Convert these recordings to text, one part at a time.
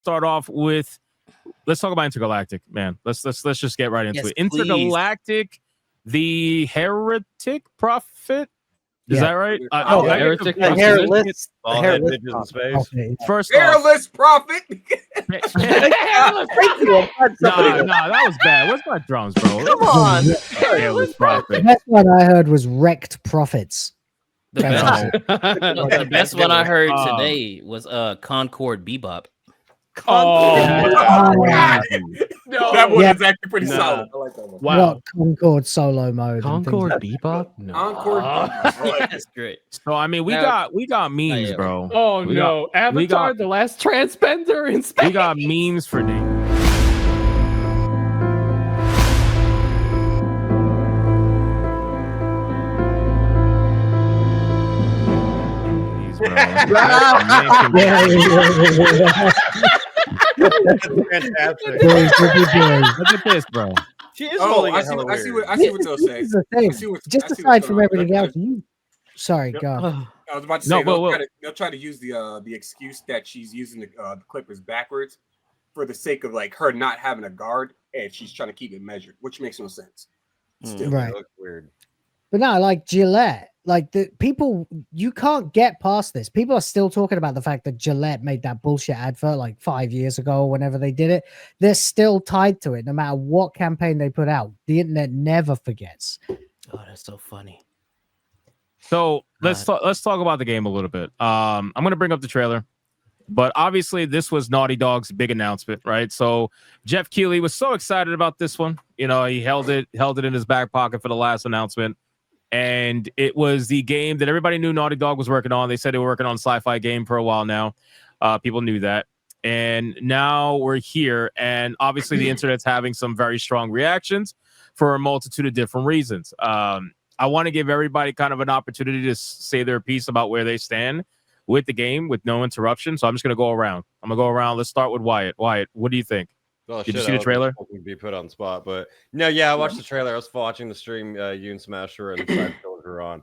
start off with. Let's talk about Intergalactic, man. Let's just get right into it. Intergalactic, the heretic prophet. Is that right? Heretic. Hairless. Bitches in space. First Hairless prophet. off, nah, that was bad. Where's my drums, bro? Come on. Hairless prophet. The best one I heard was wrecked prophets. The best one I heard Um, today was Concord Bebop. Oh, No, that one is actually pretty solid. I like that one. wow. What Concord solo mode? and Concord things Bebop? No. Concord. That's great. So I mean, we got memes, bro. Oh We no! Avatar, the last transpender in space. We got memes for days. Fantastic. Look at this, bro. She is Oh, holding I it see hella what weird. they'll say. This is the thing. I see what- Just I see aside what's from going on. everything else, you. Sorry, go. I was about to No, say but they'll try to use the excuse that she's using the Clippers backwards for the sake of like her not having a guard and she's trying to keep it measured, which makes no sense. Still, Right. It looks weird. But no, like Gillette, like the people, you can't get past this. People are still talking about the fact that Gillette made that bullshit advert like 5 years ago or whenever they did it. They're still tied to it, no matter what campaign they put out. The internet never forgets. Oh, that's so funny. So let's talk about the game a little bit. I'm gonna bring up the trailer, but obviously this was Naughty Dog's big announcement, right? So Jeff Keighley was so excited about this one. You know, he held it in his back pocket for the last announcement, and it was the game that everybody knew Naughty Dog was working on. They said they were working on sci-fi game for a while now. People knew that, and now we're here, and obviously the internet's having some very strong reactions for a multitude of different reasons. I want to give everybody kind of an opportunity to say their piece about where they stand with the game with no interruption. So I'm just going to go around. Let's start with Wyatt. Wyatt, what do you think? Oh, Did you see the trailer? Be put on spot, but no, yeah, I watched the trailer. I was watching the stream. You and Smasher and Side were on.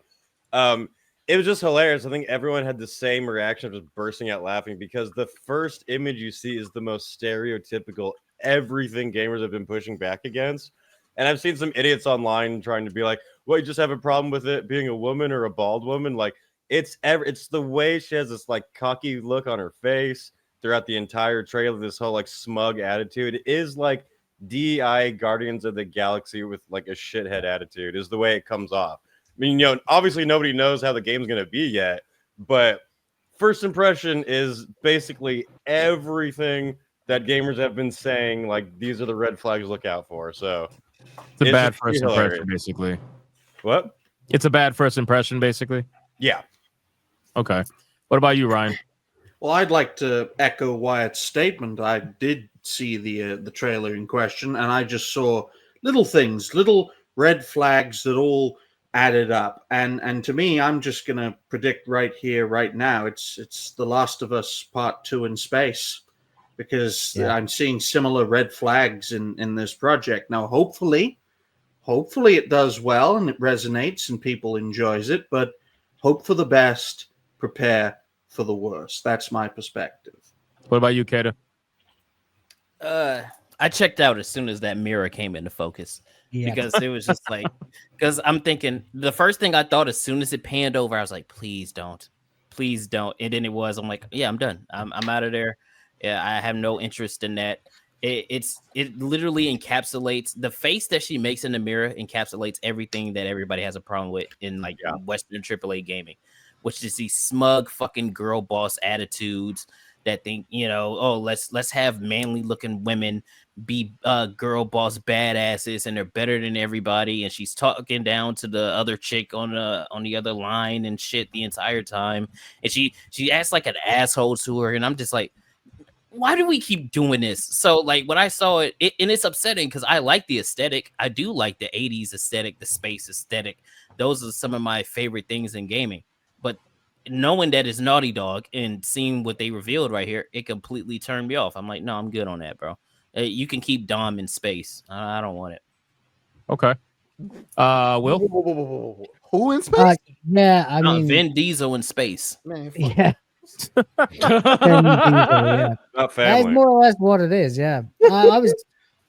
It was just hilarious. I think everyone had the same reaction, just bursting out laughing because the first image you see is the most stereotypical everything gamers have been pushing back against. And I've seen some idiots online trying to be like, well, you just have a problem with it being a woman or a bald woman. Like it's the way she has this like cocky look on her face throughout the entire trailer, this whole like smug attitude. It is like DEI Guardians of the Galaxy with like a shithead attitude is the way it comes off. I mean, you know, obviously nobody knows how the game's going to be yet, but first impression is basically everything that gamers have been saying. Like these are the red flags to look out for. So it's a bad first impression, basically. What? It's a bad first impression, basically. Yeah. Okay. What about you, Ryan? Well, I'd like to echo Wyatt's statement. I did see the trailer in question, and I just saw little things, little red flags that all added up. And to me, I'm just going to predict right here, right now, it's The Last of Us Part 2 in space, because I'm seeing similar red flags in this project. Now, hopefully it does well and it resonates and people enjoys it, but hope for the best, prepare for the worst. That's my perspective. What about you, Kata? I checked out as soon as that mirror came into focus because it was just like, because I'm thinking the first thing I thought as soon as it panned over, I was like, please don't. And then it was, I'm like, yeah, I'm done. I'm out of there. Yeah, I have no interest in that. It literally encapsulates the face that she makes in the mirror, encapsulates everything that everybody has a problem with in like Western AAA gaming, which is these smug fucking girl boss attitudes that think, you know, oh, let's have manly looking women be girl boss badasses and they're better than everybody, and she's talking down to the other chick on the other line and shit the entire time, and she acts like an asshole to her, and I'm just like, why do we keep doing this? So like when I saw it and it's upsetting because I like the aesthetic. I do like the 80s aesthetic, the space aesthetic. Those are some of my favorite things in gaming. But knowing that it's Naughty Dog and seeing what they revealed right here, it completely turned me off. I'm like, no, I'm good on that, bro. You can keep Dom in space. I don't want it. Okay. Will? Who in space? I mean, Vin Diesel in space. Man, yeah. Yeah. Not That's family. more or less what it is. Yeah. I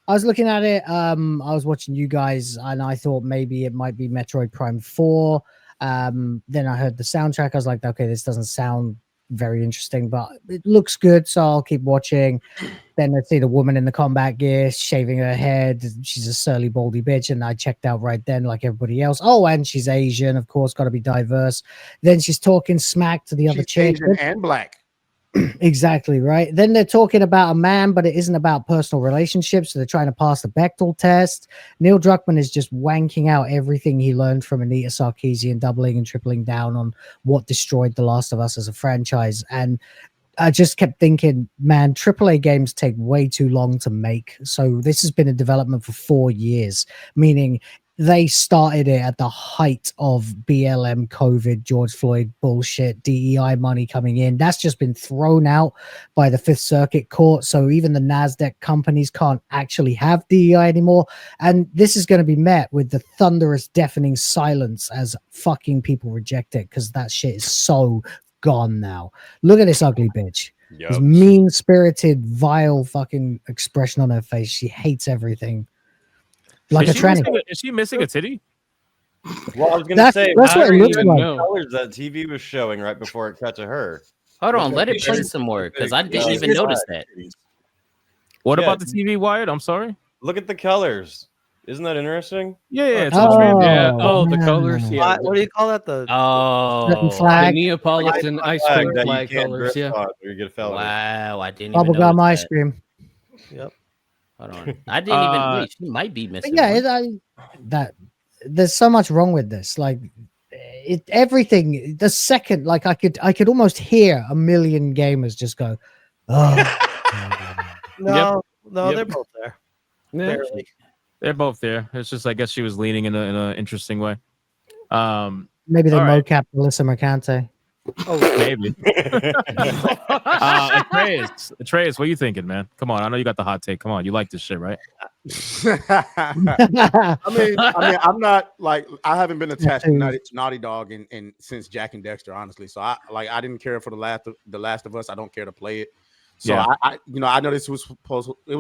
was looking at it. I was watching you guys, and I thought maybe it might be Metroid Prime 4. Then I heard the soundtrack. I was like, okay, this doesn't sound very interesting, but it looks good, so I'll keep watching. Then I see the woman in the combat gear shaving her head. She's a surly, baldy bitch, and I checked out right then, like everybody else. Oh, and she's Asian, of course, got to be diverse. Then she's talking smack to the other chick. Asian and black. Exactly right. Then they're talking about a man, but it isn't about personal relationships. So they're trying to pass the Bechdel test. Neil Druckmann is just wanking out everything he learned from Anita Sarkeesian, doubling and tripling down on what destroyed The Last of Us as a franchise. And I just kept thinking, man, AAA games take way too long to make. So this has been in development for 4 years, meaning they started it at the height of BLM, COVID, George Floyd bullshit, DEI money coming in. That's just been thrown out by the Fifth Circuit Court. So even the NASDAQ companies can't actually have DEI anymore. And this is going to be met with the thunderous, deafening silence as fucking people reject it, because that shit is so gone now. Look at this ugly bitch. Yep. This mean-spirited, vile fucking expression on her face. She hates everything. Like a tranny. Is she missing a titty? Well, I was gonna say that's I what it don't looks even like. know the colors that TV was showing right before it cut to her. Hold on, let it play some more because I didn't even notice that. What about the TV, Wyatt? I'm sorry. Look at the colors. Isn't that interesting? Yeah, it's yeah. Oh, the man. colors. Yeah. What do you call that? The Oh, flag. The Neapolitan ice cream that you flag can't colors. drift Yeah. on or you get a felony. wow! I didn't even Bubblegum notice ice that. cream. Yep. Hold on, I didn't even. Wait, she might be But missing. yeah, one. that there's so much wrong with this. Like everything. The second, like I could almost hear a million gamers just go, "Oh." No, no, Yep. they're both there. Yeah. Barely. They're both there. It's just I guess she was leaning in an interesting way. Maybe they All right. mocap Melissa Mercante. Oh, Maybe. Atreus, what are you thinking, man? Come on, I know you got the hot take. Come on, you like this shit, right? I mean, I'm not like I haven't been attached to Naughty Dog in since Jack and Dexter, honestly. So I didn't care for the Last of Us. I don't care to play it. So Yeah. I know this was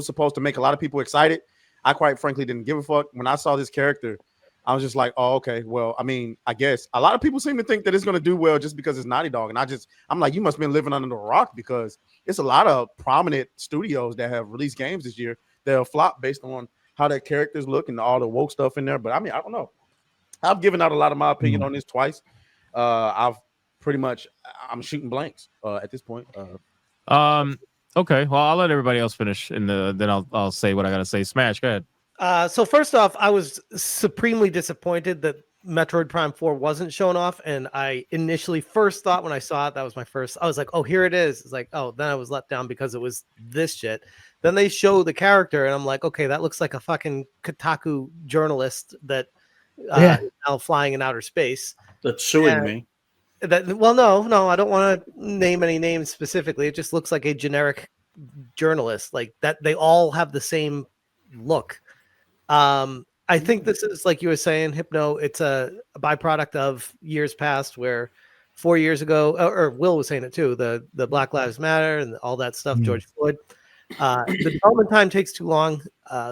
supposed to make a lot of people excited. I quite frankly didn't give a fuck when I saw this character. I was just like, oh, okay. Well, I mean, I guess a lot of people seem to think that it's going to do well just because it's Naughty Dog. And I'm like, you must have been living under the rock, because it's a lot of prominent studios that have released games this year that have flopped based on how their characters look and all the woke stuff in there. But I mean, I don't know. I've given out a lot of my opinion on this twice. I'm shooting blanks at this point. Okay. Well, I'll let everybody else finish, and then I'll say what I gotta say. Smash, go ahead. So first off, I was supremely disappointed that Metroid Prime 4 wasn't shown off, and I initially first thought when I saw it, that was my first. I was like, "Oh, here it is." It's like, oh, then I was let down because it was this shit. Then they show the character, and I'm like, okay, that looks like a fucking Kotaku journalist that is now flying in outer space. That's suing me. Well, no, I don't want to name any names specifically. It just looks like a generic journalist, like that. They all have the same look. I think this is, like you were saying, Hypno, it's a byproduct of years past where 4 years ago, or Will was saying it too, the Black Lives Matter and all that stuff, George Floyd. The development time takes too long.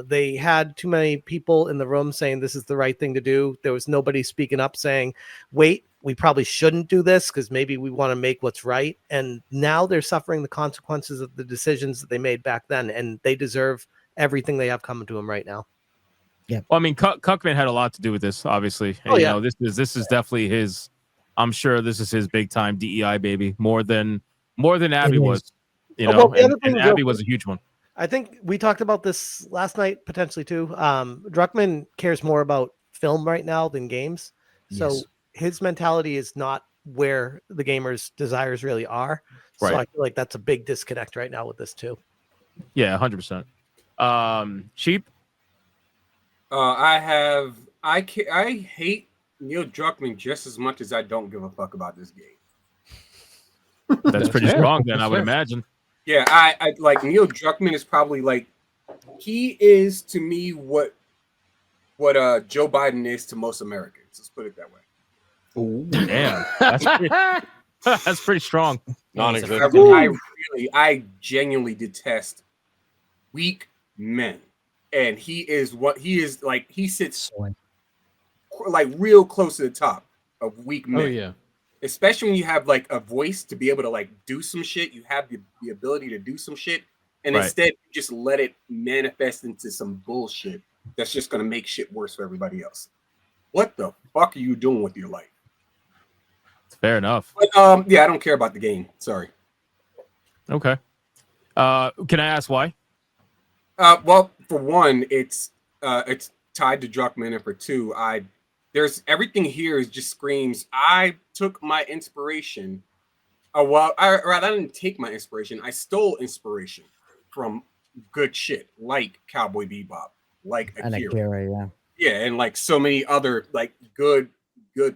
They had too many people in the room saying this is the right thing to do. There was nobody speaking up saying, wait, we probably shouldn't do this because maybe we want to make what's right. And now they're suffering the consequences of the decisions that they made back then, and they deserve everything they have coming to them right now. Yeah. Well, I mean, Cuckman had a lot to do with this, obviously. Oh, yeah. This is definitely his. I'm sure this is his big time DEI baby, more than Abby was. And Abby was a huge one. I think we talked about this last night potentially too. Druckmann cares more about film right now than games, so his mentality is not where the gamers' desires really are. So I feel like that's a big disconnect right now with this too. Yeah, 100%. Cheap. I hate Neil Druckmann just as much as I don't give a fuck about this game. That's pretty strong, then I would imagine. Yeah, I like Neil Druckmann is probably like, he is to me what Joe Biden is to most Americans. Let's put it that way. Ooh, damn, that's pretty strong. Non-existent. I genuinely detest weak men, and he is like he sits like real close to the top of weak men. Oh yeah. Especially when you have like a voice to be able to like do some shit, you have the ability to do some shit, and instead you just let it manifest into some bullshit that's just gonna make shit worse for everybody else. What the fuck are you doing with your life? Fair enough. But yeah, I don't care about the game. Sorry. Okay. Can I ask why? Well, for one, it's tied to Druckmann, and for two, there's everything here is just screams. I took my inspiration. I didn't take my inspiration. I stole inspiration from good shit like Cowboy Bebop, like Akira. Yeah, and like so many other like good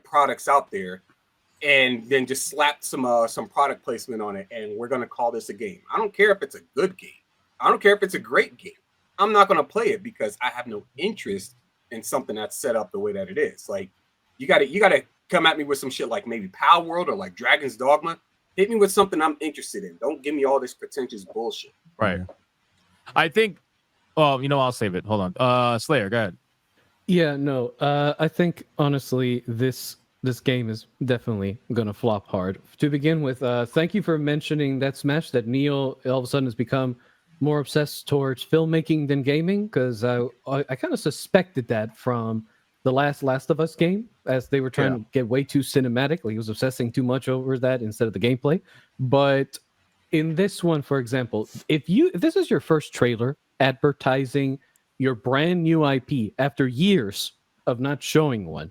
products out there, and then just slap some product placement on it, and we're gonna call this a game. I don't care if it's a good game. I don't care if it's a great game. I'm not gonna play it because I have no interest in something that's set up the way that it is. Like you gotta come at me with some shit like maybe Power World or like Dragon's Dogma. Hit me with something I'm interested in. Don't give me all this pretentious bullshit. Right. I think. Well, I'll save it. Hold on. Slayer, go ahead. Yeah, no. I think honestly, this game is definitely gonna flop hard. To begin with, thank you for mentioning that Smash that Neil all of a sudden has become more obsessed towards filmmaking than gaming, because I kind of suspected that from the Last of Us game, as they were trying to get way too cinematic. Like he was obsessing too much over that instead of the gameplay. But in this one, for example, if this is your first trailer advertising your brand new IP after years of not showing one,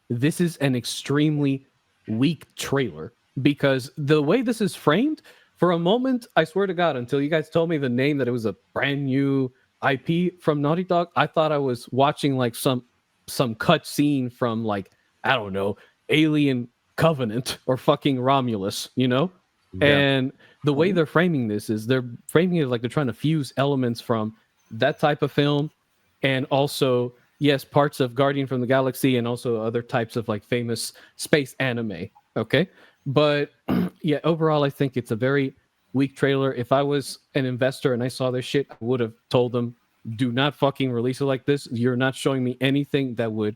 this is an extremely weak trailer, because the way this is framed, for a moment, I swear to God, until you guys told me the name that it was a brand new IP from Naughty Dog, I thought I was watching like some cut scene from like, I don't know, Alien Covenant or fucking Romulus, Yeah. And the way they're framing this is they're framing it like they're trying to fuse elements from that type of film, and also, yes, parts of Guardian from the Galaxy, and also other types of like famous space anime. Okay. But yeah, overall, I think it's a very weak trailer. If I was an investor and I saw this shit, I would have told them, do not fucking release it like this. You're not showing me anything that would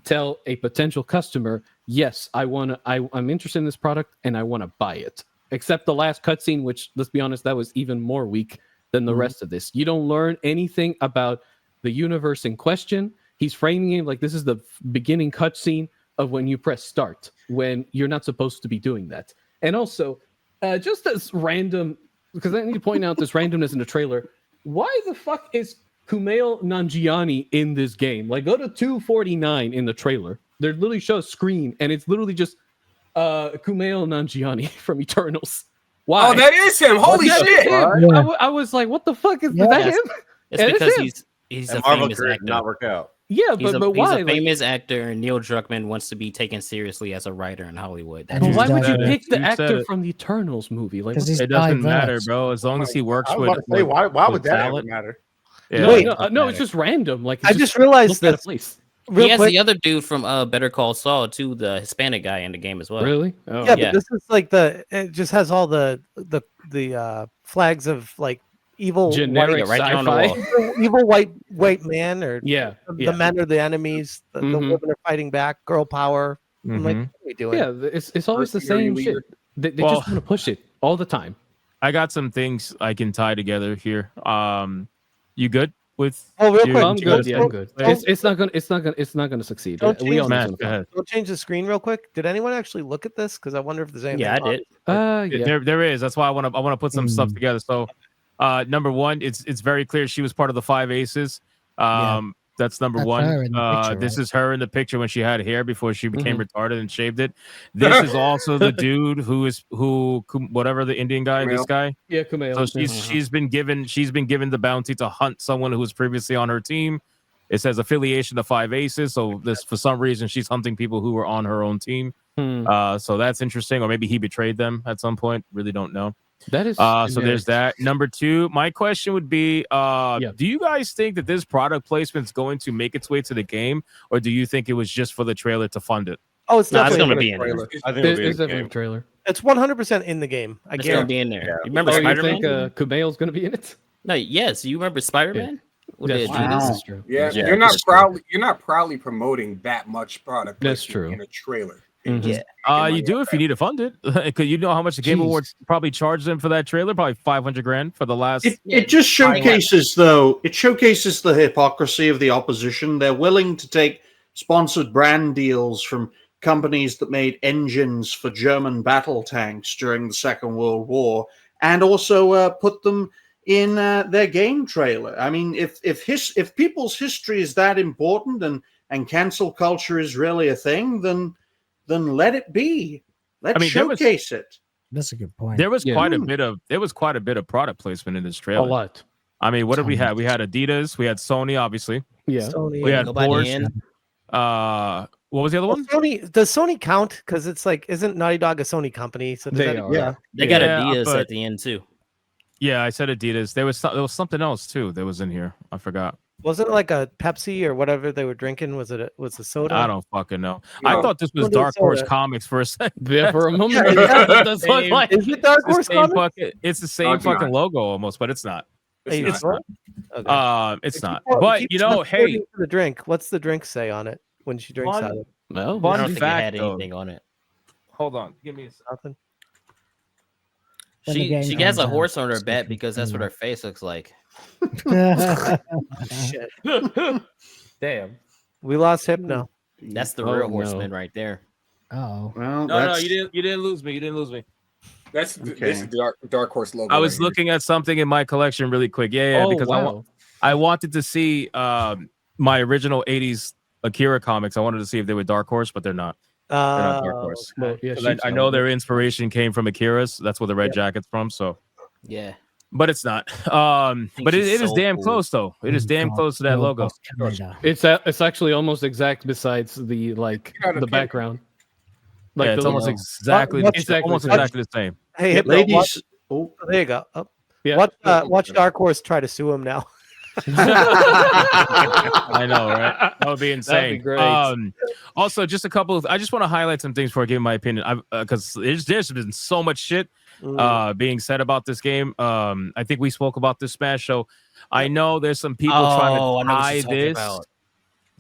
tell a potential customer, yes, I'm interested in this product and I want to buy it. Except the last cutscene, which, let's be honest, that was even more weak than the rest of this. You don't learn anything about the universe in question. He's framing it like this is the beginning cutscene of when you press start, when you're not supposed to be doing that. And also, just as random, because I need to point out this randomness in the trailer, why the fuck is Kumail Nanjiani in this game? Like, go to 249 in the trailer. There literally shows screen, and it's literally just Kumail Nanjiani from Eternals. Why? Oh, that is him! Holy shit! I was like, what the fuck is that him? It's because he's a Marvel famous career actor. did not work out. Yeah, He's but why? He's a famous actor, and Neil Druckmann wants to be taken seriously as a writer in Hollywood. But why would you pick the You said actor it. from the Eternals movie? Like, Because It doesn't matter, bro. As long as he works I was with. about to say, why with would that ever talent. matter? Yeah, Wait, no, it's just random. Like, I just realized looked at a this place. real He has quick. the other dude from Better Call Saul too, the Hispanic guy in the game as well. Really? Oh. Yeah, Yeah. but this is like it just has all the flags of like evil Generic right there on the sci-fi. wall. evil white man, or Yeah, the men are the enemies, the women are fighting back, girl power. I'm like, Mhm. what are we doing? yeah. It's always the Mercenary same leader. shit. They Well- just want to push it all the time. I got some things I can tie together here. You good with? Oh, real your- quick, I'm good. Yeah, I'm good. Don't- It's not gonna succeed. Don't We all change know Matt, it's go gonna ahead. Don't change the screen real quick. Did anyone actually look at this? Because I wonder if there's anything. Yeah, I did. Yeah. There is. That's why I want to put some stuff together. So, number one, it's very clear she was part of the Five Aces. That's number That's one. her in the picture, This right? is her in the picture when she had hair before she became retarded and shaved it. This is also the dude who whatever the Indian guy, this guy. Yeah, Kumail. So she's been given the bounty to hunt someone who was previously on her team. It says affiliation to Five Aces. So this, for some reason, she's hunting people who were on her own team. So that's interesting. Or maybe he betrayed them at some point. Really don't know. That is So there's that. Number two, my question would be, do you guys think that this product placement is going to make its way to the game, or do you think it was just for the trailer to fund it? Oh, it's No, it's definitely gonna in be the in there. trailer. I think it'll be It's in the definitely a game. trailer. It's 100% in the game. I It's gonna guarantee. be in there. Yeah. You remember Oh, you Spider-Man? think Kumail's gonna be in it? No, yes. You remember Spider-Man? With the That's true. Adidas? That's true. Yeah, Yeah, you're not for sure. proudly you're not proudly promoting that much product. That's placement true. in a trailer. Mhm. Yeah. You do if you need to fund it, because you know how much the Game Jeez. Awards probably charged them for that trailer, probably $500,000 for the last. It just showcases, though, it showcases the hypocrisy of the opposition. They're willing to take sponsored brand deals from companies that made engines for German battle tanks during the Second World War, and also put them in their game trailer. I mean, if people's history is that important and cancel culture is really a thing, then let it be. Let's showcase it. That's a good point. There was Yeah. quite a bit of product placement in this A trailer. lot. I mean, what did we have? We had Adidas, we had Sony, obviously. Yeah. Sony. We had Nobody Porsche. in. What was the other Well, one? Sony, does Sony count? Because it's like, isn't Naughty Dog a Sony company? So does They that, are. yeah. They got Yeah, Adidas but- at the end too. Yeah, I said Adidas. There was something else too that was in here. I forgot. Wasn't it like a Pepsi or whatever they were drinking? Was it a soda? I don't fucking know. No. I thought this was What is Dark Horse soda? Comics for a second. Yeah, for a moment. Yeah, exactly. It does look like Is it Dark it's the Horse same Comics? fucking- it's the same it's fucking not. logo almost, but it's not. Hey, It's it's not. not? Okay. It's It not. keeps- it But keeps you know, hey, reporting for the drink. What's the drink say on it when she drinks Fun. out of it? Well, Fun I don't think it fact, had though. anything on it. hold on, give me a second. Nothing. When the game She has a comes out, horse on her it's back fucking because that's what cool. her face looks like. Shit. damn. We lost Hypno. That's the Oh, real no. horseman right there. Oh, Well, No, that's, you didn't lose me. You didn't lose me. That's Okay. this is the Dark Horse logo. I was right here. looking at something in my collection really quick. Yeah, Oh, because wow. I wanted to see my original 80s Akira comics. I wanted to see if they were Dark Horse, but they're not. They're not Dark Horse. Well, yeah, 'Cause I know their inspiration came from Akira's. That's where the red jacket's from. So, Yeah. but it's not. But it she's is so damn cool. close though. It is damn God, close to that no, logo. Boss Canada. It's actually almost exact besides the the background. Like Yeah, it's the almost logo. exactly, Watch- it's exactly almost the same. exactly the same. Hey, Hypno, watch, ladies. Oh, there you go. Oh, Yeah. watch Dark Horse try to sue him now. I know, right? That would be insane. great. Also, just a couple of, I just want to highlight some things before I give my opinion. Because there's been so much shit being said about this game. I think we spoke about this Smash. So I know there's some people trying to I know what tie you're talking this. about.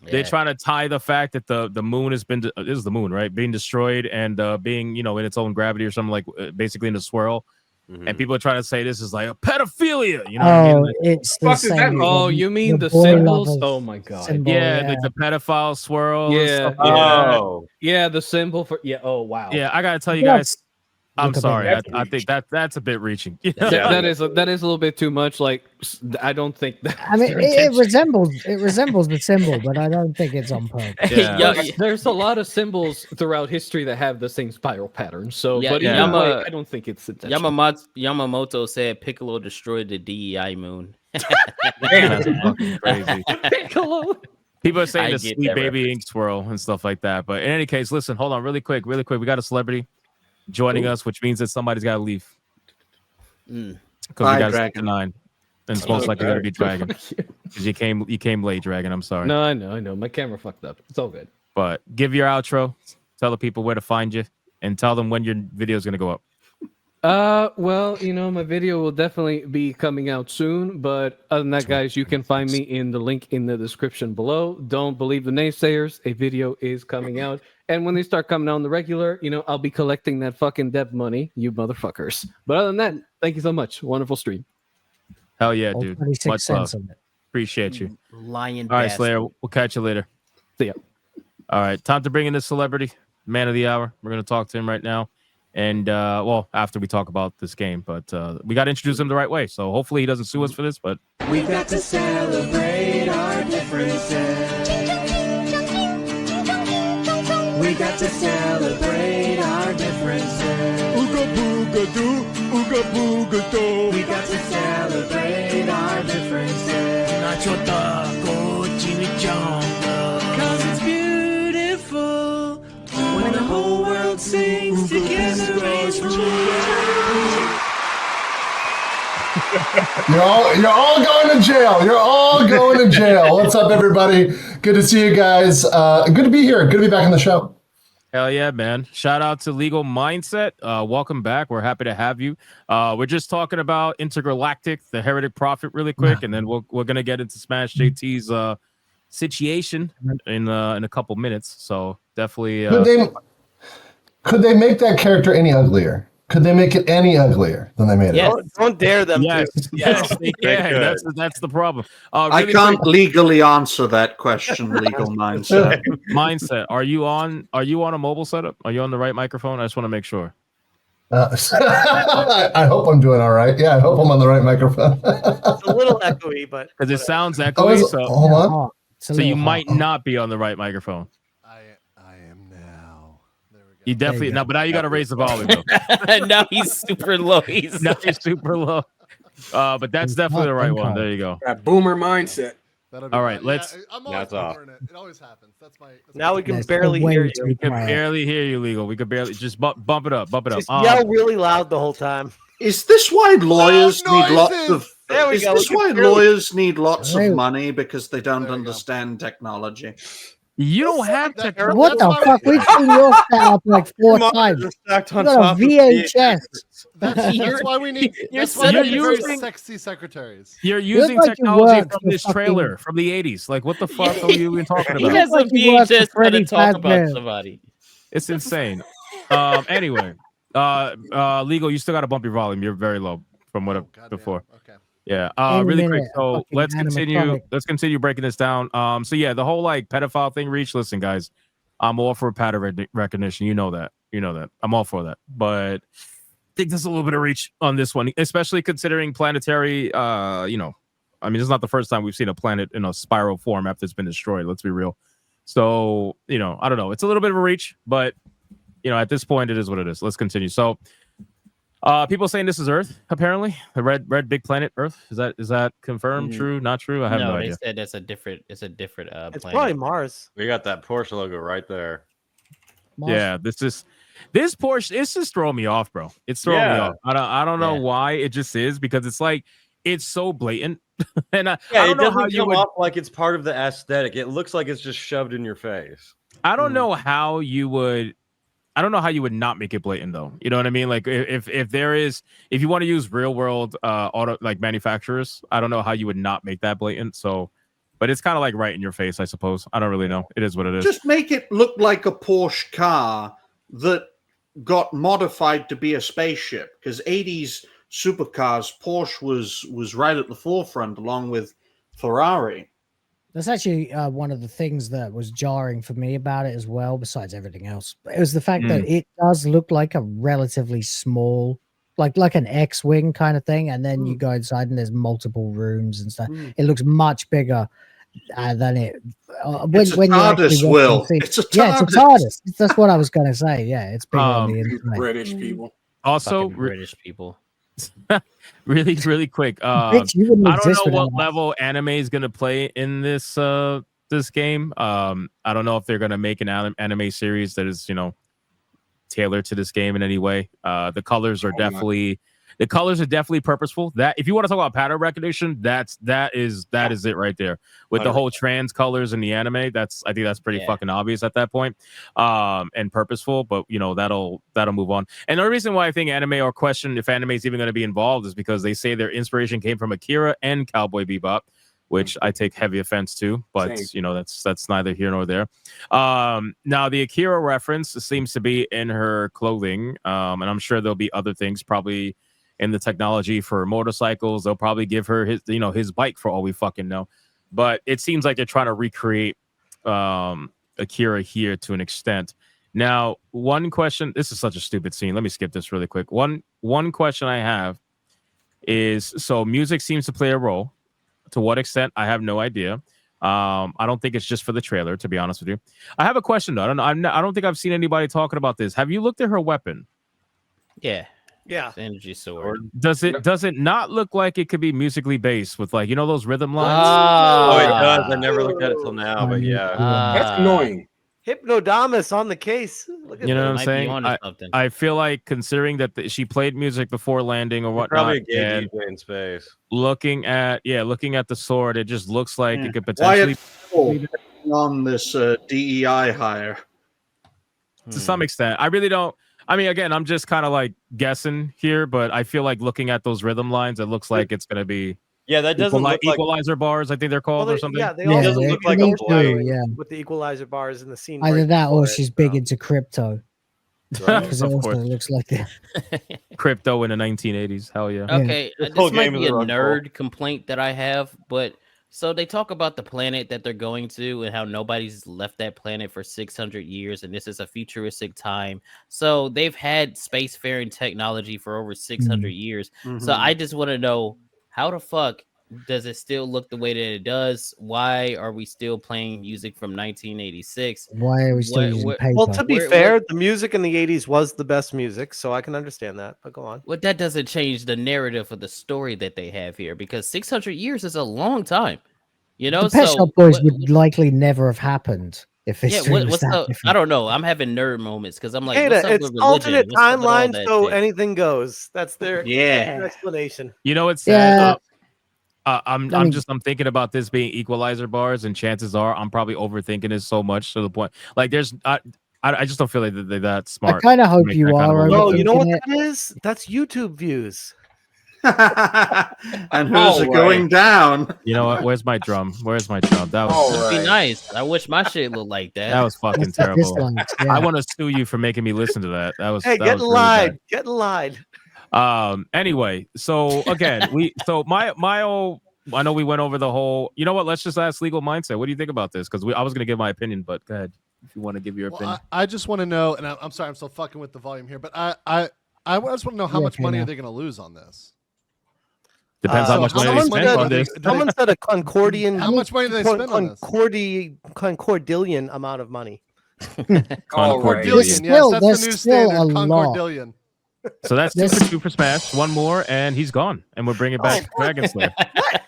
They're Yeah. trying to tie the fact that the moon has been, this is the moon, right? Being destroyed and being, in its own gravity or something, like basically in a swirl. Mhm. And people are trying to say this is like a pedophilia. You know what I Oh, mean? it's the fuck does that same. mean? Oh, you mean the boy symbols? lovers Oh my god. symbol, Yeah, yeah. like the pedophile swirl. and Yeah, stuff. yeah. Oh, Yeah, the symbol for oh wow. Yeah, I gotta tell you Yes. guys, I'm Look at sorry. that. I think that's a bit reaching. That- that is a little bit too much. Like I don't think that. I mean, it resembles the symbol, but I don't think it's on purpose. Yeah. There's a lot of symbols throughout history that have the same spiral pattern. So, Yeah, but yeah. either way, I don't think it's intentional. Yamamoto said Piccolo destroyed the DEI moon. That's fucking crazy. Piccolo. People are saying I the get sweet that baby ink swirl and stuff like that. But in any case, listen, hold on, really quick. We got a celebrity joining us, which means that somebody's got to leave Mm. because Bye, we got to Dragon. 9, and it's most likely going to be Dragon because you came late, Dragon. I'm sorry, No, I know. My camera fucked up. It's all good. but give your outro, tell the people where to find you, and tell them when your video is going to go up. Well, my video will definitely be coming out soon. But other than that, guys, you can find me in the link in the description below. Don't believe the naysayers. A video is coming out. And when they start coming out on the regular, I'll be collecting that fucking debt money, you motherfuckers. But other than that, thank you so much. Wonderful stream. Hell yeah, All dude. 26 Much love. cents of it. Appreciate you. Lion. All right, bastard. Slayer. We'll catch you later. See ya. All right, time to bring in this celebrity, man of the hour. We're gonna talk to him right now, and after we talk about this game, but we got to introduce him the right way. So hopefully he doesn't sue us for this. But We got to celebrate our differences. We got to celebrate our differences. Ooga booga doo, ooga booga doo. We got to celebrate our differences. Nachota go chimichanga. 'Cause it's beautiful when the whole world sings together. You're all going to jail. You're all going to jail. What's up, everybody? Good to see you guys. Good to be here. Good to be back on the show. Hell yeah, man. Shout out to Legal Mindset. Welcome back. We're happy to have you. We're just talking about Intergalactic, the Heretic Prophet, really quick, and then we're gonna get into Smash JT's situation in a couple minutes. So definitely Could they make that character any uglier? Could they make it any uglier than they made Yes. it? Don't dare them yes, to. yes, they They can. could. That's the problem. I Really can't quick, legally answer that question. Legal mindset. Mindset. Are you on a mobile setup? Are you on the right microphone? I just want to make sure. I hope I'm doing all right. Yeah, I hope I'm on the right microphone. It's a little echoey, but Because it sounds Oh, echoey, so hold on. It's a so you little might hot. not be on the right microphone. I am now. There we go. You definitely you go. no, but now you got to raise the volume though. Now he's super low. Now you're super low. But that's definitely the right one. There you go. That boomer mindset. That'll be All right, fine. let's- Yeah, I'm always That's off. covering it. It always happens. That's my. now we can That's barely way hear too you. We can quiet. barely hear you, Legal. We could barely just bump it up. Just yell really loud the whole time. Is this why lawyers Loud need lots noises! of? There we Is go. this We can why barely- lawyers need lots There- of money because they don't There we go. understand technology? You don't have That- to. What That's the why fuck? we- We've seen your setup like 4 times. Stacked You on got top a of VHS. That's why we need. you're That's why we sitting- need very using- sexy secretaries. You're using like you technology work from for this fucking- trailer from the 80s. Like, what the fuck are you even talking He about? has a like you work for VHS trying Freddy to talk about Fazbear. somebody. It's insane. Anyway, Legal, you still got to bump your volume. You're very low from what Oh, goddamn. before. Okay. Yeah. Any Really quick. minute, So fucking let's continue. animatronic. Let's continue breaking this down. So yeah, the whole like pedophile thing. Reach. Listen, guys, I'm all for pattern recognition. You know that. I'm all for that. But I think there's a little bit of reach on this one, especially considering planetary. I mean, it's not the first time we've seen a planet in a spiral form after it's been destroyed. Let's be real. So I don't know. It's a little bit of a reach, but at this point, it is what it is. Let's continue. So. People saying this is Earth. Apparently, the red big planet Earth. Is that confirmed? True? Not true? I have no They idea. said that's a different. It's a different. It's planet. probably Mars. We got that Porsche logo right there. Yeah, this Porsche. It's just throwing me off, bro. It's throwing me off. I don't know why. It just is because it's like it's so blatant, and I don't Yeah, it know how doesn't you come would. off like it's part of the aesthetic. It looks like it's just shoved in your face. I don't know how you would. I don't know how you would not make it blatant though. You know what I mean? Like if you want to use real world auto like manufacturers, I don't know how you would not make that blatant. So, but it's kind of like right in your face, I suppose. I don't really know. It is what it is. Just make it look like a Porsche car that got modified to be a spaceship. Because 80s supercars, Porsche was right at the forefront along with Ferrari. That's actually one of the things that was jarring for me about it as well, besides everything else. It was the fact that it does look like a relatively small, like an X-wing kind of thing, and then you go inside and there's multiple rooms and stuff. It looks much bigger than it. It's a TARDIS, Will. It's a Yeah, it's a TARDIS. TARDIS. That's what I was going to say. Yeah, it's bigger on the You inside. British people. Also, Fucking British people. really quick. Bitch, you wouldn't I don't exist know what without us. level anime is gonna play in this game. I don't know if they're gonna make an anime series that is tailored to this game in any way. The colors are definitely purposeful. That if you want to talk about pattern recognition, that is it right there with the whole trans colors in the anime. I think that's pretty fucking obvious at that point, and purposeful. But that'll move on. And the reason why I think anime or question if anime is even going to be involved is because they say their inspiration came from Akira and Cowboy Bebop, which I take heavy offense to, but that's neither here nor there. Now the Akira reference seems to be in her clothing, and I'm sure there'll be other things probably in the technology for motorcycles. They'll probably give her his bike for all we fucking know. But it seems like they're trying to recreate Akira here to an extent. Now, one question, this is such a stupid scene. Let me skip this really quick. One question I have is, so music seems to play a role. To what extent, I have no idea. I don't think it's just for the trailer, to be honest with you. I have a question though. I don't think I've seen anybody talking about this. Have you looked at her weapon? Yeah. Yeah. The energy sword. Does it not look like it could be musically based with like those rhythm lines? Oh, it does. I never looked at it till now, but yeah. That's annoying. Hypnodamus on the case. Look at You know what I'm Might be saying? onto something. I feel like considering that she played music before landing or whatnot, Probably a gay and DJ in space. looking at the sword, it just looks like it could potentially. On this DEI hire. to some extent. I really don't. I mean, again, I'm just kind of like guessing here, but I feel like looking at those rhythm lines, it looks like it's gonna be that doesn't look like equalizer bars. I think they're called or something. Yeah, they Yeah, all doesn't seem look to like be a foreshadowing yeah. with the equalizer bars in the scene. Either right that or before she's it, big so. into crypto. Because it Of also course. looks like that. Crypto in the 1980s. Hell yeah. Okay, This whole this might game is be a a rug pull. nerd complaint that I have, but so they talk about the planet that they're going to and how nobody's left that planet for 600 years, and this is a futuristic time. So they've had spacefaring technology for over 600 years. So I just want to know, how the fuck does it still look the way that it does? Why are we still playing music from 1986? Why are we still using paper? Well, to be fair, the music in the 80s was the best music, so I can understand that. But go on. Well, that doesn't change the narrative of the story that they have here, because 600 years is a long time. You know, the Pet so Shop Boys would likely never have happened if history was what's that the? different. I don't know. I'm having nerd moments because I'm like, Hey, what's up it's with religion? alternate What's up with all timeline, that so shit? anything goes. That's their Yeah. explanation. You know what's sad? Yeah. I'm thinking about this being equalizer bars, and chances are I'm probably overthinking this so much to the point. Like, there's I just don't feel like they're that smart. I kind of hope make you that kind of are. move. No, you know what overthinking it. that is? That's YouTube views. And who's it going down? You know what? Where's my drum? Where's my drum? That was That'd be nice. I wish my shit looked like that. that was fucking That's the terrible. dislikes, yeah. I want to sue you for making me listen to that. That was Hey, that get was in really bad. line. Get in line. Anyway, so again, my old, I know we went over the whole, you know what, let's just ask Legal Mindset. What do you think about this? Because I was gonna give my opinion, but go ahead if you want to give your opinion. I just want to know, and I'm sorry, I'm still fucking with the volume here, but I just want to know how much money are they going to lose on this? Depends how much money they spend on this. Someone said a Concordian. How much money do they spend on this? Concordillion amount of money. Concordillion, yes, that's the new standard. Concordillion. So that's 2 for 2 for Smash. One more, and he's gone. And we're bringing back Dragon Slayer. I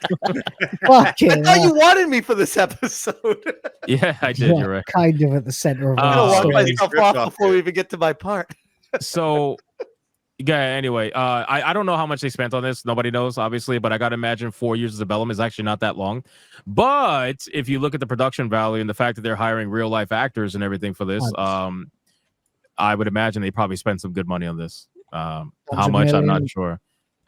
thought you wanted me for this episode. Yeah, I did. You're right. Kind of at the center of I'm gonna our walk story. myself off before we even get to my part. So, yeah. Anyway, I don't know how much they spent on this. Nobody knows, obviously, but I gotta imagine 4 years of development is actually not that long. But if you look at the production value and the fact that they're hiring real life actors and everything for this, I would imagine they probably spent some good money on this. How much? I'm not sure.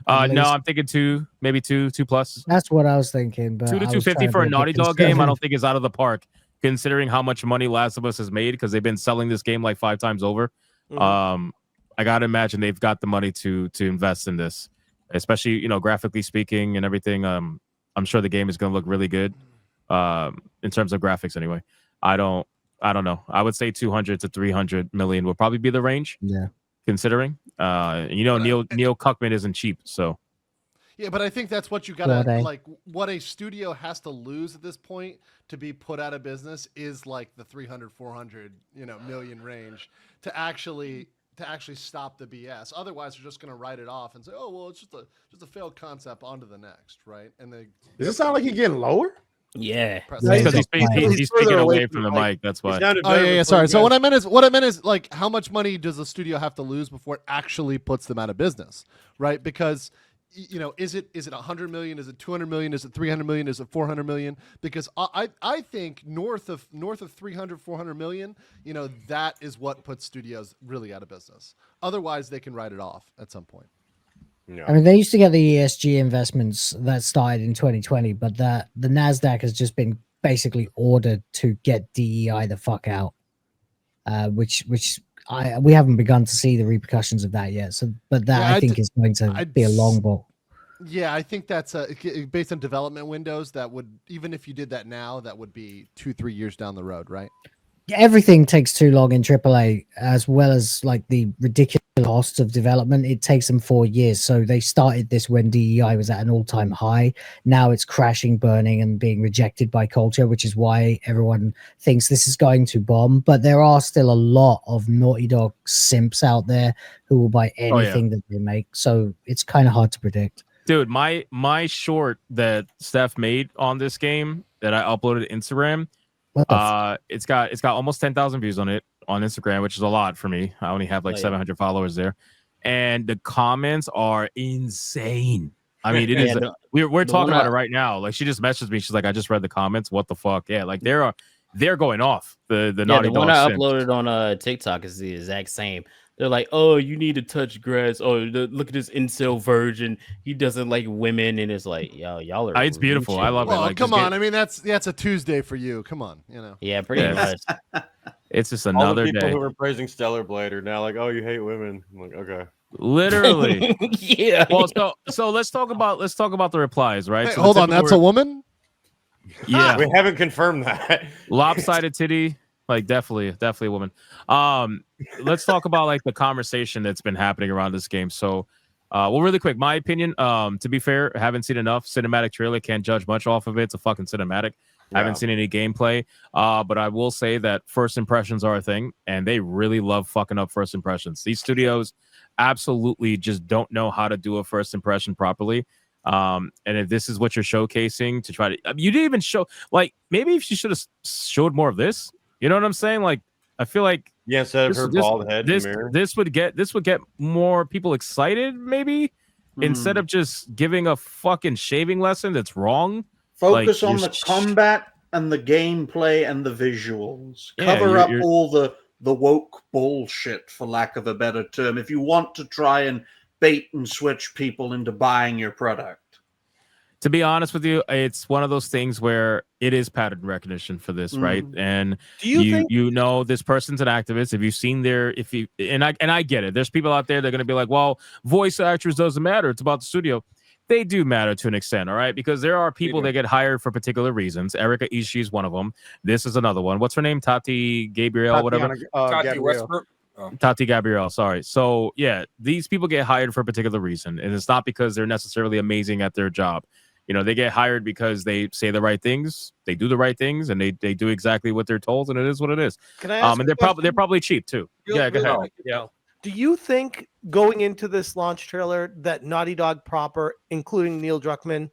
No, I'm thinking 2, maybe 2 plus. That's what I was thinking. But 2 to I was 250 trying for a be Naughty bit Dog game, I conservative. don't think is out of the park, considering how much money Last of Us has made, because they've been selling this game like 5 times over. I gotta imagine they've got the money to invest in this, especially, you know, graphically speaking and everything. I'm sure the game is gonna look really good in terms of graphics anyway. I don't know. I would say 200 to 300 million would probably be the range. Yeah. Considering Neil Cuckman isn't cheap, so Yeah, but I think that's what you gotta like. What a studio has to lose at this point to be put out of business is like the 300, 400, million range to actually stop the BS. Otherwise, they're just gonna write it off and say, "Oh, well, it's just a failed concept. On to the next," right? And they Does it sound like he's getting lower? Yeah, because he's speaking away from the mic. That's why. Oh yeah, sorry. So what I meant is like, how much money does the studio have to lose before it actually puts them out of business, right? Because is it 100 million? Is it 200 million? Is it 300 million? Is it 400 million? Because I think north of 300, 400 million, that is what puts studios really out of business. Otherwise, they can write it off at some point. I mean, they used to get the ESG investments that started in 2020, but the NASDAQ has just been basically ordered to get DEI the fuck out, which we haven't begun to see the repercussions of that yet. So, but that I think is going to be a long ball. Yeah, I think that's based on development windows. That would, even if you did that now, that would be 2-3 years down the road, right? Everything takes too long in AAA, as well as like the ridiculous costs of development. It takes them 4 years. So they started this when DEI was at an all-time high. Now it's crashing, burning, and being rejected by culture, which is why everyone thinks this is going to bomb. But there are still a lot of Naughty Dog simps out there who will buy anything that they make. So it's kind of hard to predict. Dude, my short that Steph made on this game that I uploaded to Instagram, it's got almost 10,000 views on it on Instagram, which is a lot for me. I only have like 700 followers there, and the comments are insane. I mean, it is. We're talking about it right now. Like, she just messaged me. She's like, "I just read the comments. What the fuck?" Yeah, like there they're going off. The Yeah, Naughty the one Dog I simps. uploaded on TikTok is the exact same. They're like, "Oh, you need to touch grass. Oh, look at this incel virgin. He doesn't like women." And it's like, yo, y'all are. It's beautiful. I love it. Well, Like, come just on. I mean, that's a Tuesday for you. Come on, you know. Yeah, pretty Yeah. much. It's just All the another people day. who were praising Stellar Blade are now like, "Oh, you hate women." I'm like, okay. Literally. Yeah. Well, so let's talk about the replies, right? Hey, So the hold on, typical that's a woman. yeah, We haven't confirmed that. lopsided titty, like definitely a woman. Let's talk about like the conversation that's been happening around this game. So, well, really quick, my opinion. To be fair, I haven't seen enough cinematic trailer. Can't judge much off of it. It's a fucking cinematic. I haven't seen any gameplay. But I will say that first impressions are a thing, and they really love fucking up first impressions. These studios absolutely just don't know how to do a first impression properly. And if this is what you're showcasing to try to, you didn't even show, like, maybe if you should have showed more of this, you know what I'm saying? Like, I feel like Yeah, instead of her bald head in the mirror. this would get more people excited, maybe, instead of just giving a fucking shaving lesson that's wrong. Focus Like, on the combat and the gameplay and the visuals. Yeah, Cover up you're- all the woke bullshit, for lack of a better term, if you want to try and bait and switch people into buying your product. To be honest with you, it's one of those things where it is pattern recognition for this, right? And Do you think you know this person's an activist. If you've seen I get it. There's people out there that are going to be like, well, voice actors doesn't matter. It's about the studio. They do matter to an extent, all right? Because there are people that get hired for particular reasons. Erika Ishii is one of them. This is another one. What's her name? Tati Gabrielle, whatever. Tati Westbrook. Tati Gabrielle, sorry. So yeah, these people get hired for a particular reason, and it's not because they're necessarily amazing at their job. You know, they get hired because they say the right things, they do the right things, and they do exactly what they're told, and it is what it is. Can I ask and a they're probably cheap too. Yeah, go ahead. Yeah. Do you think going into this launch trailer that Naughty Dog proper, including Neil Druckmann,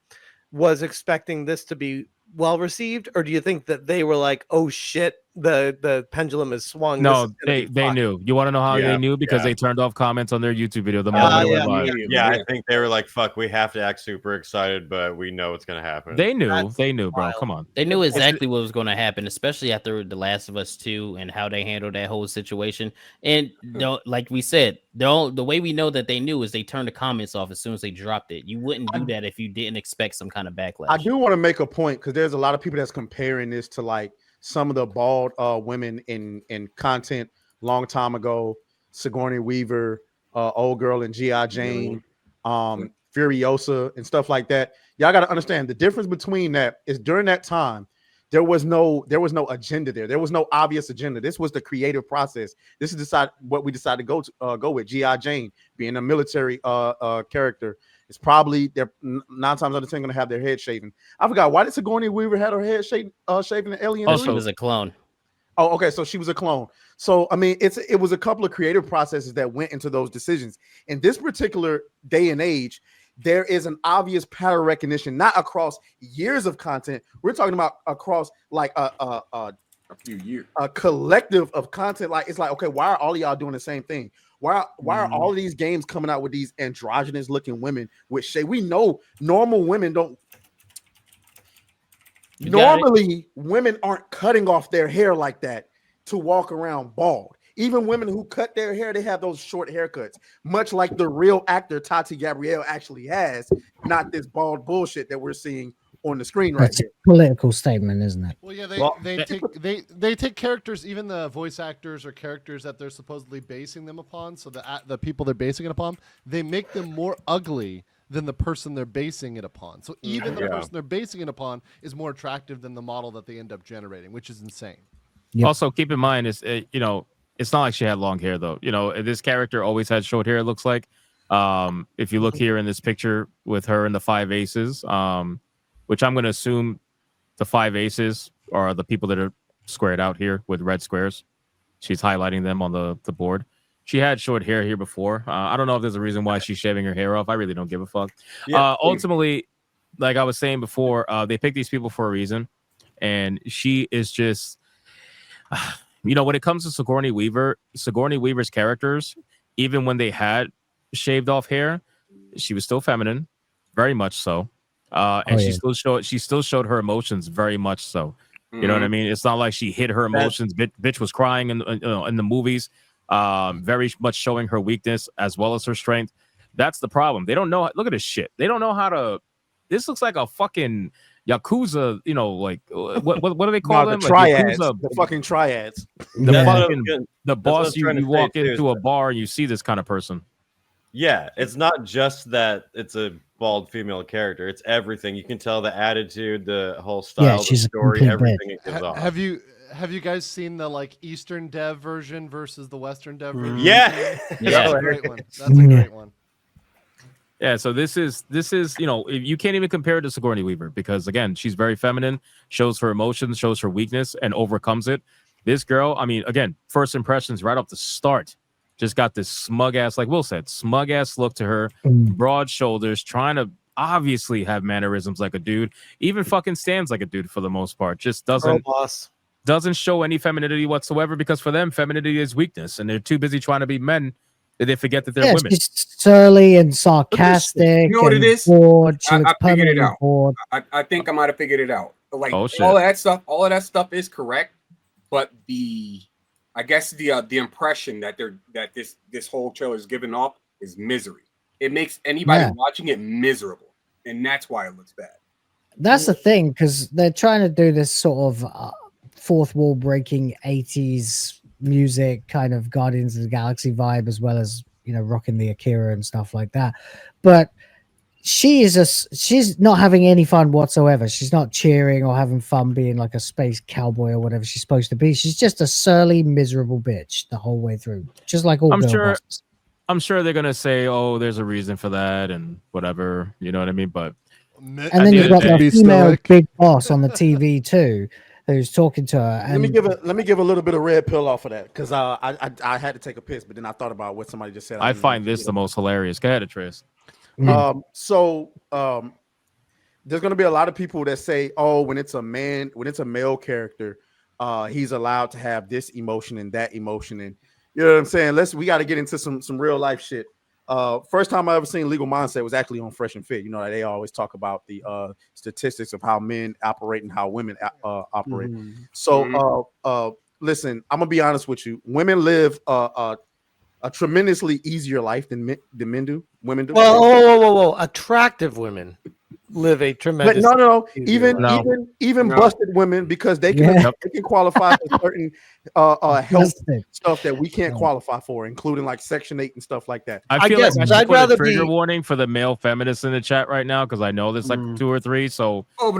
was expecting this to be well received, or do you think that they were like, "Oh shit, the pendulum is swung"? No, they knew. You want to know how they knew? Because they turned off comments on their YouTube video the moment it went live. Yeah, I think they were like, "Fuck, we have to act super excited, but we know it's gonna happen." They knew, bro. Come on. They knew exactly what was going to happen, especially after The Last of Us 2 and how they handled that whole situation. And like we said, the way we know that they knew is they turned the comments off as soon as they dropped it. You wouldn't do that if you didn't expect some kind of backlash. I do want to make a point because there's a lot of people that's comparing this to like some of the bald women in content long time ago, Sigourney Weaver, old girl in G.I. Jane, Furiosa and stuff like that. Y'all got to understand the difference between that is during that time, there was no agenda there. There was no obvious agenda. This was the creative process. This is what we decided to go with. G.I. Jane being a military character. It's probably they're 9 times out of 10 going to have their head shaven. I forgot, why did Sigourney Weaver have her head shaven in Alien? Oh, she was a clone. Oh, okay. So she was a clone. So I mean, it was a couple of creative processes that went into those decisions. In this particular day and age, there is an obvious pattern recognition, not across years of content. We're talking about across like a few years, a collective of content. Like it's like, okay, why are all of y'all doing the same thing? Why are all of these games coming out with these androgynous looking women with shade? We know normal women don't. Normally, women aren't cutting off their hair like that to walk around bald. Even women who cut their hair, they have those short haircuts, much like the real actor Tati Gabrielle actually has, not this bald bullshit that we're seeing on the screen right That's here. a political statement, isn't it? Well, yeah, they take characters, even the voice actors or characters that they're supposedly basing them upon. So the people they're basing it upon, they make them more ugly than the person they're basing it upon. So even the person they're basing it upon is more attractive than the model that they end up generating, which is insane. Yep. Also, keep in mind is it's not like she had long hair though. This character always had short hair. It looks like. If you look here in this picture with her and the 5 aces, which I'm going to assume the 5 aces are the people that are squared out here with red squares. She's highlighting them on the board. She had short hair here before. I don't know if there's a reason why she's shaving her hair off. I really don't give a fuck. Yeah. Ultimately, like I was saying before, they picked these people for a reason. And she is just, when it comes to Sigourney Weaver's characters, even when they had shaved off hair, she was still feminine, very much so. And she still showed her emotions very much so. You know what I mean? It's not like she hid her emotions. Bitch was crying in the movies, very much showing her weakness as well as her strength. That's the problem. They don't know. Look at this shit. They don't know how to. This looks like a fucking Yakuza. You know, like what do they call them? The triads. Like Yakuza, the fucking triads. The boss. You walk into a bar and you see this kind of person. Yeah, it's not just that it's a bald female character. It's everything. You can tell the attitude, the whole style, the story, everything it gives off. Have you guys seen the like Eastern Dev version versus the Western Dev version? Yeah. That's a great one. That's a great one. Yeah, so this is you can't even compare it to Sigourney Weaver because again, she's very feminine, shows her emotions, shows her weakness, and overcomes it. This girl, I mean, again, first impressions right off the start. Just got this smug ass, like Will said, smug ass look to her, broad shoulders, trying to obviously have mannerisms like a dude, even fucking stands like a dude for the most part. Just doesn't show any femininity whatsoever because for them, femininity is weakness, and they're too busy trying to be men that they forget that they're women. She's surly and sarcastic. You know what it is? Bored. I figured it out. Bored. I think I might have figured it out. Like Oh, shit. all of that stuff is correct, but I guess the impression that this whole trailer is giving off is misery. It makes anybody watching it miserable, and that's why it looks bad. That's the thing, because they're trying to do this sort of fourth wall breaking 80s music kind of Guardians of the Galaxy vibe, as well as rocking the Akira and stuff like that. But she's not having any fun whatsoever. She's not cheering or having fun being like a space cowboy or whatever she's supposed to be. She's just a surly, miserable bitch the whole way through, just like all girl bosses. I'm sure they're gonna say, "Oh, there's a reason for that," and whatever. You know what I mean? But and then you've got the female big boss on the TV too, who's talking to her. And let me give a little bit of red pill off of that because I had to take a piss, but then I thought about what somebody just said. I find this the most hilarious. Go ahead, Atreus. So there's gonna be a lot of people that say, "Oh, when it's a male character, he's allowed to have this emotion and that emotion," and you know what I'm saying. We got to get into some real life shit. First time I ever seen Legal Mindset was actually on Fresh and Fit. You know, they always talk about the statistics of how men operate and how women operate. So listen, I'm gonna be honest with you. Women live a tremendously easier life than men do. Women do. Whoa. Attractive women live a tremendous. But no. Even busted women, because they can qualify for certain health stuff that we can't qualify for, including like Section 8 and stuff like that. I feel like I should put a trigger warning for the male feminists in the chat right now because I know there's like 2 or 3. So I'd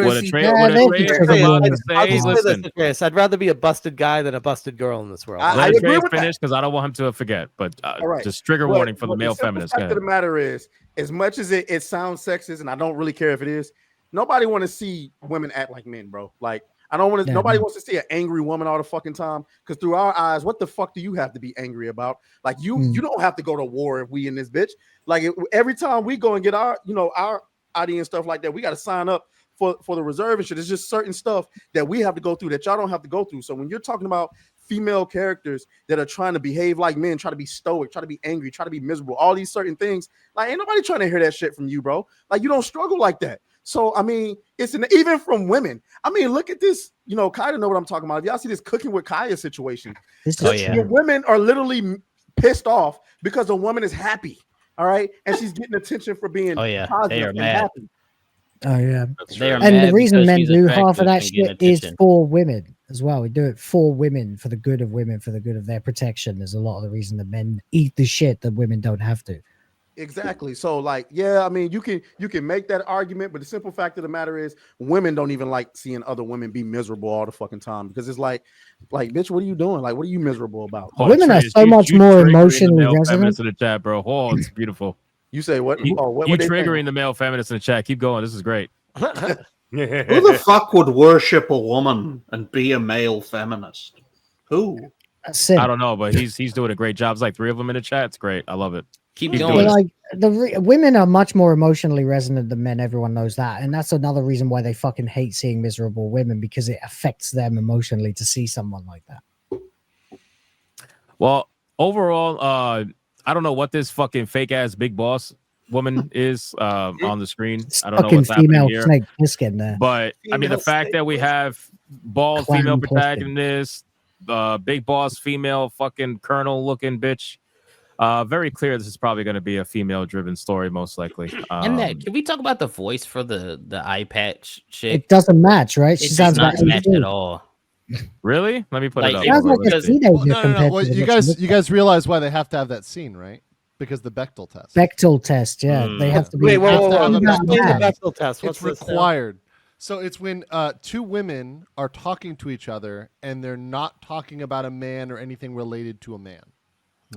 rather be a busted guy than a busted girl in this world. I agree with finish because I don't want him to forget. But just trigger warning for the male feminists. The fact of the matter is, as much as it sounds sexist, and I don't really care if it is, nobody want to see women act like men, bro. Like I don't want to. Nobody wants to see an angry woman all the fucking time. Because through our eyes, what the fuck do you have to be angry about? Like you don't have to go to war if we in this bitch. Like every time we go and get our ID and stuff like that, we got to sign up for the reserve and shit. It's just certain stuff that we have to go through that y'all don't have to go through. So when you're talking about female characters that are trying to behave like men, try to be stoic, try to be angry, try to be miserable, all these certain things, like ain't nobody trying to hear that shit from you, bro. Like you don't struggle like that. So I mean, even from women. I mean, look at this. Kaya know what I'm talking about. If y'all see this Cooking with Kaya situation, the women are literally pissed off because a woman is happy, all right, and she's getting attention for being positive and happy. Oh yeah, and the reason men do half of that shit is for women as well. We do it for women, for the good of women, for the good of their protection. There's a lot of the reason that men eat the shit that women don't have to. Exactly. So like, I mean, you can make that argument, but the simple fact of the matter is women don't even like seeing other women be miserable all the fucking time because it's like, bitch, what are you doing? Like, what are you miserable about? Women are so much more emotionally resonant. In the chat, bro. Oh, it's beautiful. You say what? You triggering the male feminists in the chat. Keep going. This is great. Who the fuck would worship a woman and be a male feminist? Who? I don't know, but he's doing a great job. It's like 3 of them in the chat. It's great. I love it. Keep going. Like women are much more emotionally resonant than men. Everyone knows that, and that's another reason why they fucking hate seeing miserable women, because it affects them emotionally to see someone like that. Well, overall, I don't know what this fucking fake ass big boss woman is on the screen. I don't know what's happening here. Snake Plissken there. But I mean, the fact that we have bald Clown female pussy. protagonist, big boss female fucking colonel looking bitch. Very clear this is probably going to be a female driven story, most likely. And that, can we talk about the voice for the eye patch chick? It doesn't match, right? It She does sounds not about match 18. at all. Really? Let me put Like, it up. it Sounds like Let's a see. teenager Well, no. compared Well, to you guys realize why they have to have that scene, right? Because the Bechdel test. Bechdel test, yeah. They have to be. Wait, whoa, have whoa, to whoa. have a Explain the Bechdel Bechdel test. What's It's this now? required. So it's when two women are talking to each other and they're not talking about a man or anything related to a man.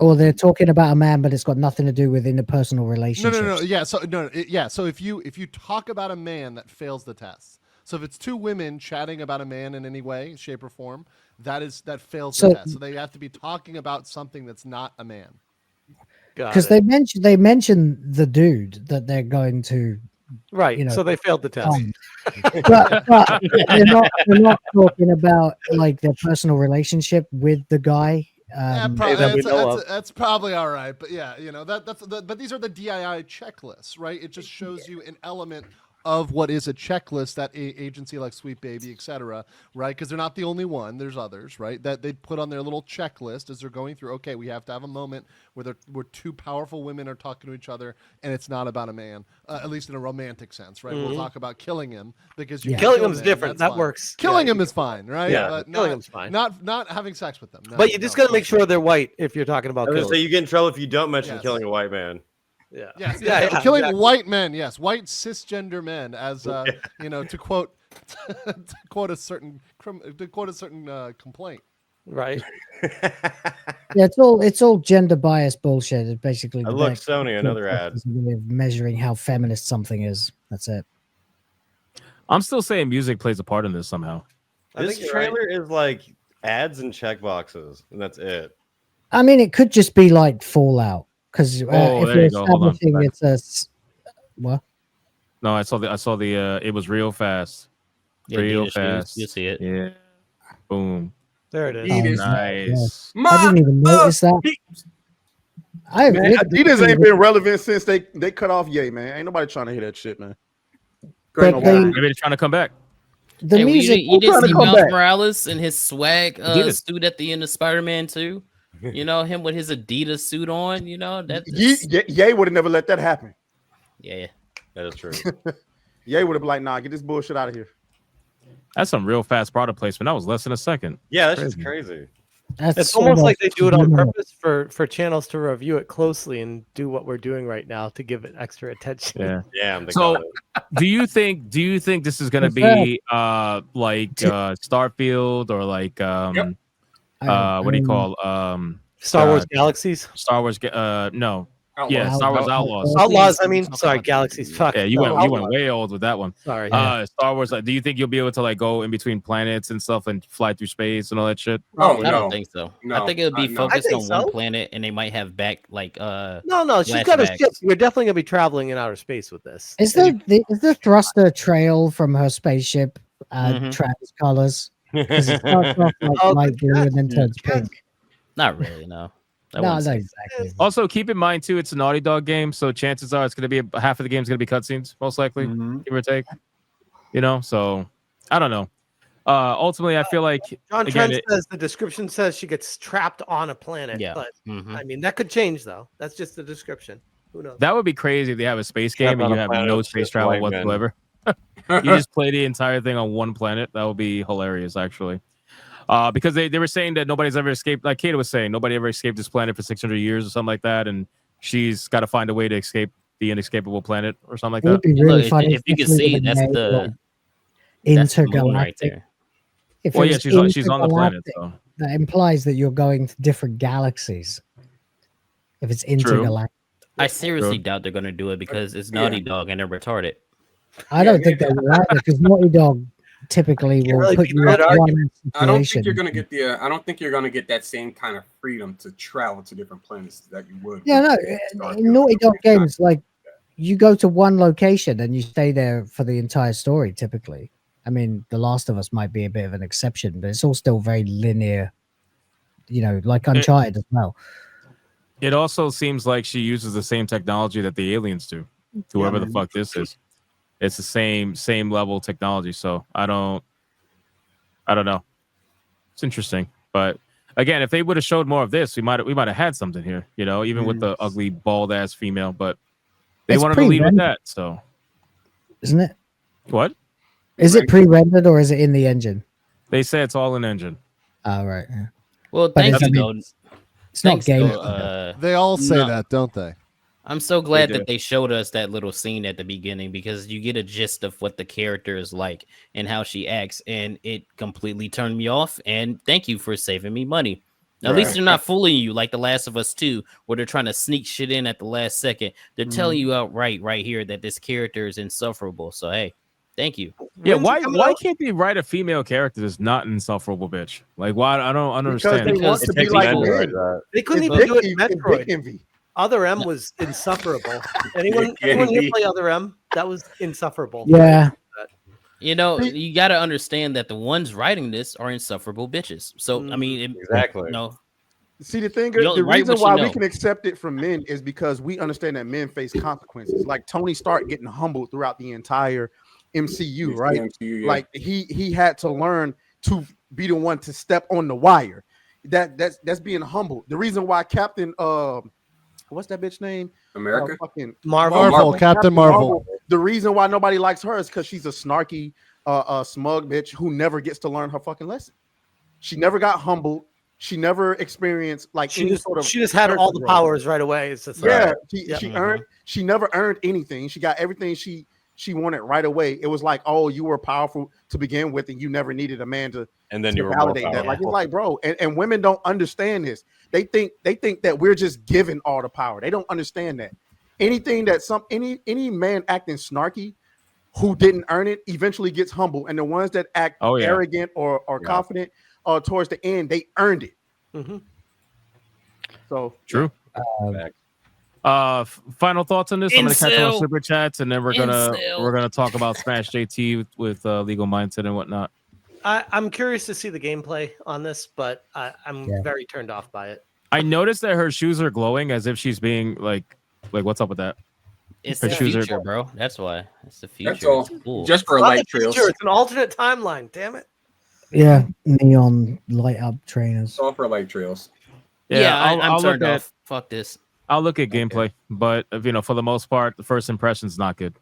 Or they're talking about a man, but it's got nothing to do with interpersonal No. relationships. Yeah. So if you talk about a man, that fails the test. So if it's two women chatting about a man in any way, shape, or form, that fails the test. So they have to be talking about something that's not a man. Because they mention the dude that they're going to, Right. you know, So they failed the test. but they're not talking about like their personal relationship with the guy. That's probably all right, but yeah, but these are the DII checklists, right? It just shows you an element of what is a checklist that agency like Sweet Baby, etc., right? Because they're not the only one. There's others, right? That they put on their little checklist as they're going through. Okay, we have to have a moment where two powerful women are talking to each other, and it's not about a man, at least in a romantic sense, right? We'll talk about killing him because you Killing him's different. That works. Killing him is fine, right? Yeah, but killing him's fine. Not having sex with them. No, But you just got to make sure they're white if you're talking about killing. So you get in trouble if you don't mention killing a white man. Yeah. Yes, Yeah, killing exactly. white men. Yes, white cisgender men. As to quote a certain complaint. Right. Yeah, it's all gender bias bullshit. It's basically Look, Sony, another ad. way of measuring how feminist something is. That's it. I'm still saying music plays a part in this somehow. This trailer is like ads and check boxes, and that's it. I mean, it could just be like Fallout because if there you're you go. Hold on. establishing it's a what? No, I saw the it was real fast. Yeah, Real Adidas shoes. fast. You'll see it. Yeah. Boom. There it is. Adidas. Nice. I didn't even notice that. Adidas ain't been relevant since they cut off Ye, man. Ain't nobody trying to hear that shit, man. But Maybe they're trying to come back. the Hey, music. you didn't trying to see come Miles back. Morales in his swag Adidas. suit at the end of Spider-Man 2? You know, him with his Adidas suit on, that's Ye would have never let that happen. yeah. That is true. Ye would have been like, nah, get this bullshit out of here. That's some real fast product placement. That was less than a second. Yeah, that's just crazy. That's It's almost like they do it on subliminal. purpose for channels to review it closely and do what we're doing right now to give it extra attention. Yeah. Yeah, I'm So, do you think this is gonna be like Starfield or like what do you call Star Wars Galaxies? Star Wars no. Outlaws. Yeah, Star Wars Outlaws. Outlaws, I mean, sorry, Galaxies. Fuck. Yeah, you went Outlaws. way old with that one. Sorry. Star Wars, do you think you'll be able to like go in between planets and stuff and fly through space and all that shit? Oh, I no. don't think so. No, I think it'll be no. focused I think on so. one planet, and they might have back like No, she's got a ship. flashbacks. You're definitely gonna be traveling in outer space with this. Is the thruster trail from her spaceship Mhm. Travis colors? Because it starts off like Oh, light blue and then turns yes. pink. Not really, no. I No, wouldn't no, say- exactly. Also, keep in mind too, it's a Naughty Dog game, so chances are it's going to be half of the game is going to be cutscenes, most likely, give or take. So I don't know. Ultimately, I feel like John again, Trent says the description says she gets trapped on a planet. Yeah. But Mhm. I mean, that could change though. That's just the description. Who knows? that would be crazy if they have a space Trapped game and on you a have planet no with space just travel white men. whatsoever. You just play the entire thing on one planet. That would be hilarious, actually. Because they were saying that nobody's ever escaped. Like Kata was saying, nobody ever escaped this planet for 600 years or something like that, and she's got to find a way to escape the inescapable planet or something like It would that. be really Look, funny if you can especially see, with that's name, the like, that's the moon right intergalactic. there. If Well, it yeah, was she's on the planet. intergalactic, So that implies that you're going to different galaxies. If it's intergalactic, I seriously doubt they're gonna do it because it's Naughty Dog and they're retarded. I don't think they will either because Naughty Dog typically Can't will really put beat you that in argument. one I don't situation. think you're gonna get the. I don't think you're gonna get that same kind of freedom to travel to different planets that you would. Yeah, with no. Starfield. In Naughty Dog It's not- games, like you go to one location and you stay there for the entire story. Typically, I mean, The Last of Us might be a bit of an exception, but it's all still very linear. Like Uncharted as well. it also seems like she uses the same technology that the aliens do. Whoever the fuck this is, it's the same level technology. So I don't. I don't know. It's interesting, but again, if they would have showed more of this, we might have had something here. You know, even with the ugly bald ass female, but they wanted to lead with that. So, isn't it? What? Is it pre-rendered or is it in the engine? They say it's all in engine. Oh, right. Yeah. Well, But thank it's- you, I mean, though. It's not Thanks, game. though, They all say no. that, don't they? I'm so glad do. that they showed us that little scene at the beginning because you get a gist of what the character is like and how she acts, and it completely turned me off. And thank you for saving me money. At least they're not fooling you like The Last of Us 2, where they're trying to sneak shit in at the last second. They're telling you outright right here that this character is insufferable. So hey, thank you. Yeah, When's it coming why out? can't they write a female character that's not an insufferable bitch? Like, why? I don't Because understand. they it. want Because to be it's like people- men. They couldn't It's even do it dick in envy- it's Metroid. dick envy. Other M was insufferable. Anyone here play Other M? That was insufferable. Yeah. You know, you got to understand that the ones writing this are insufferable bitches. So I mean, Exactly. No, See, the thing, You don't the write reason what you why we know. can accept it from men is because we understand that men face consequences. Like Tony Stark getting humbled throughout the entire MCU, right? Like he had to learn to be the one to step on the wire. That's being humbled. The reason why Captain what's that bitch name? America? Fucking Marvel, Captain Marvel. The reason why nobody likes her is because she's a snarky, smug bitch who never gets to learn her fucking lesson. She never got humbled. She never experienced like She any just, sort of. she just had all the character growth. powers right away. It's just Yeah, Yep. she earned. She never earned anything. She got everything she wanted right away. It was like, oh, you were powerful to begin with, and you never needed a man to And then to you were more validate that. powerful. Like it's like, bro, and women don't understand this. They think that we're just given all the power. They don't understand that anything that any man acting snarky who didn't earn it eventually gets humble, and the ones that act arrogant or confident towards the end, they earned it. So True. Final thoughts on this? I'm gonna catch on Incel. super chats, and then we're gonna Incel. talk about Smash JT with legal mindset and whatnot. I'm curious to see the gameplay on this, but I'm very turned off by it. I noticed that her shoes are glowing as if she's being like what's up with that? it's Her the shoes are- future, bro. That's why. It's the future. That's all. It's cool. Just for Not light the trails. future, it's an alternate timeline. Damn it! Yeah. Neon light up trainers. It's all for light trails. Yeah, I'll I'm look turned at off. Fuck this. I'll look at gameplay, but for the most part, the first impression's not good.